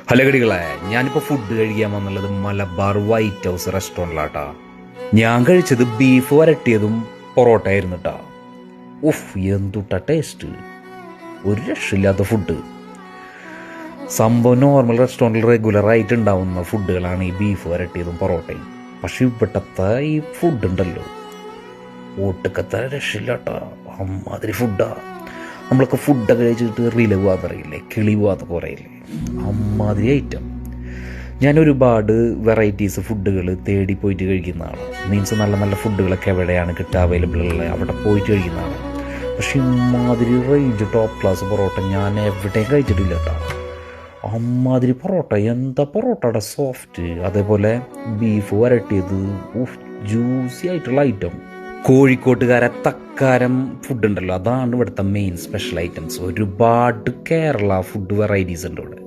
Hello കടികളെ, ഞാനിപ്പോൾ food കഴിക്കാൻ വന്നുള്ളത് Malabar white house റെസ്റ്റോറൻറ്റിലാട്ടാ. ഞാൻ കഴിച്ചത് ബീഫ് വരട്ടിയതും പൊറോട്ട ആയിരുന്നു കേട്ടാ. ഉഫ്, എന്തുട്ടാ ടേസ്റ്റ്! ഒരു രക്ഷയില്ലാത്ത ഫുഡ്. സംഭവം നോർമൽ റെസ്റ്റോറൻറ്റിൽ റെഗുലറായിട്ട് ഉണ്ടാവുന്ന ഫുഡുകളാണ് ഈ ബീഫ് വരട്ടിയതും പൊറോട്ടയും. പക്ഷെ ഇവിടുത്തെ ഈ ഫുഡ് ഉണ്ടല്ലോ, ഒട്ടുക്കത്തെ രക്ഷയില്ലാട്ടാ. അമ്മാതിരി ഫുഡാ. നമ്മളൊക്കെ ഫുഡൊക്കെ കഴിച്ചിട്ട് റില പോകാത്തറിയില്ലേ, കിളി പോകാത്ത കുറയില്ലേ, അമ്മാതിരി ഐറ്റം. ഞാൻ ഒരുപാട് വെറൈറ്റീസ് ഫുഡുകൾ തേടി പോയിട്ട് കഴിക്കുന്നതാണ്. മീൻസ് നല്ല നല്ല ഫുഡുകളൊക്കെ എവിടെയാണ് കിട്ടുക, അവൈലബിൾ ഉള്ളത് അവിടെ പോയിട്ട് കഴിക്കുന്നതാണ്. പക്ഷെ ഇമ്മാതിരി റേഞ്ച് ടോപ്പ് ക്ലാസ് പൊറോട്ട ഞാൻ എവിടെയും കഴിച്ചിട്ടില്ല കേട്ടോ. അമ്മാതിരി പൊറോട്ട, എന്താ പൊറോട്ടയുടെ സോഫ്റ്റ്. അതേപോലെ ബീഫ് വരട്ടിയത്, ജ്യൂസി ആയിട്ടുള്ള ഐറ്റം. കോഴിക്കോട്ടുകാരെ തക്കാരം ഫുഡ് ഉണ്ടല്ലോ, അതാണ് ഇവിടുത്തെ മെയിൻ സ്പെഷ്യൽ ഐറ്റംസ്. ഒരുപാട് കേരള ഫുഡ് വെറൈറ്റീസ് ഉണ്ട് ഇവിടെ.